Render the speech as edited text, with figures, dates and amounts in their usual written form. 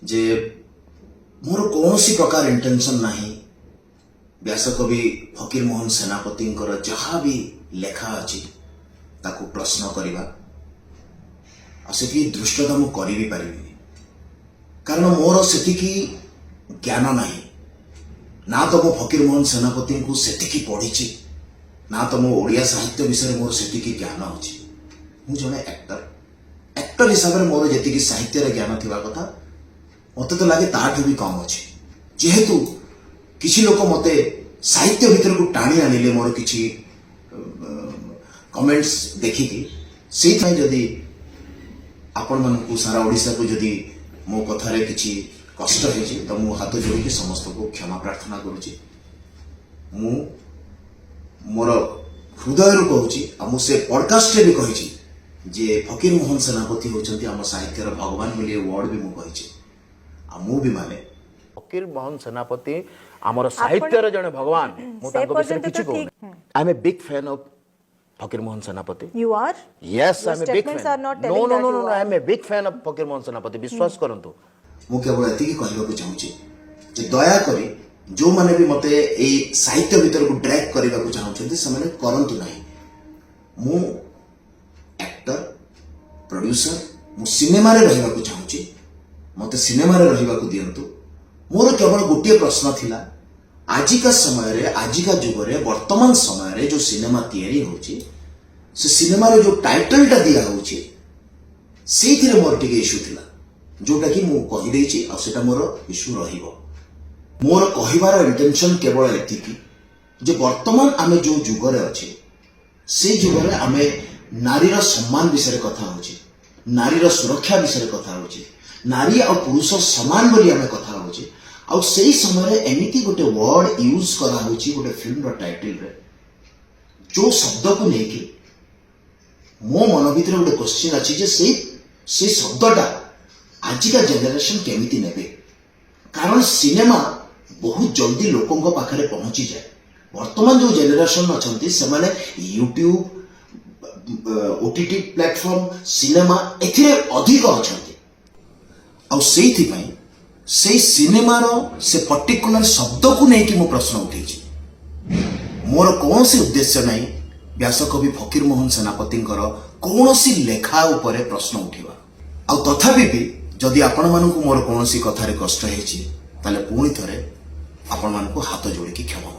जे मोर कौन प्रकार इंटेंशन नहीं व्यासकवि फकीर मोहन सेनापति जहाँ भी लेखा अच्छी ताकू प्रश्न करवा से दृष्टता मु कर भी पारि कारण मोर से ज्ञान नहीं ना तो मो फकीर मोहन सेनापति को से पढ़ी ना तो मो ओडिया साहित्य विषय मोर से ज्ञान अच्छी मु जड़े एक्टर हिसाब से मोर जी साहित्य ज्ञान थी कथा मत तो लगे ताठू भी कम अच्छे जेहेतु किसी लोग मते साहित्य भीतर को टाणी आनिले मोर किसी कमेंट्स देखिकी से जदि आपण मानू सारा ओडिशा को जदि मो कथारे किसी कष्ट है तो मु हाथ जोड़ी समस्त को क्षमा प्रार्थना करुच्ची मु मोर हृदय कहूँ से पॉडकास्ट भी कही जे फकीर मोहन सेनापति होचंती आम साहित्यर भगवान बोली वर्ड भी मु कही मु भी माने फकीर मोहन सेनापति आमर साहित्यर जने भगवान मु तांको विषय किछु को I am a big fan of Fakir Mohan Senapati You are? Yes I Your am a big statements fan are not no telling no that no you no are. I am a big fan of Fakir Mohan सेनापति विश्वास करंतु मु केवल एतिकी कहबाकू चाहूची जे दया करी जो माने भी मते ए साहित्य भीतर को ड्रैग करबाकू चाहउछन्ती से माने करंतु नाही मु एक्टर प्रोड्यूसर मु सिनेमा रे रहिबाकू चाहूची मते सिनेमा रे रहिबाकू दियंतु मोर केवल गोटे प्रश्न थिला आजिका समय रे आजिका जुग रे वर्तमान समय रे जो सिनेमा तैयारी होची से सिनेमा रे जो टाइटल टा दिया होची सेथिरे मोर टिके इशू थिला जोटा कि मु कहि देछि आ सेटा मोर इशू रहिबो मोर कहिबार इंटेंशन केवल एतिकी जे वर्तमान आमे जो जुग रे अछि से जुग रे आमे नारीर सम्मान विषय कथा होछि नारीर सुरक्षा विषय कथा होछि नारी और पुरुष समान बोली आमे कथा होछि आ सेही समय रे एमिति गोटे वर्ड यूज करा होछि गोटे फिल्म रो टाइटल रे जो शब्द को लेके मो मन भीतर गोटे क्वेश्चन अछि जे से शब्दटा आजिका जेनेरेशन केमिति नेबे कारण सिनेमा बहुत जल्दी लोकों पाखरे पहुंची जाए वर्तमान जो जेनेरेशन अछंती से माने यूट्यूब ओटीटी प्लेटफॉर्म सिनेमा एथिरे अधिक अछंती आ सेही पई से सिनेमार से पर्टिकुलर शब्द को नहीं मो प्रश्न उठेछि मोर कौन सी उद्देश्य नहीं व्यासकवि फकीर मोहन सेनापति कौन सी लेखा उपरे प्रश्न उठिबा आ तथापि भी जदि आपण मानकु मोर कौन सी कथारे कष्ट हेछि ताले पुणी थरे आपण मानकु हाथ जोड़ी की क्षमा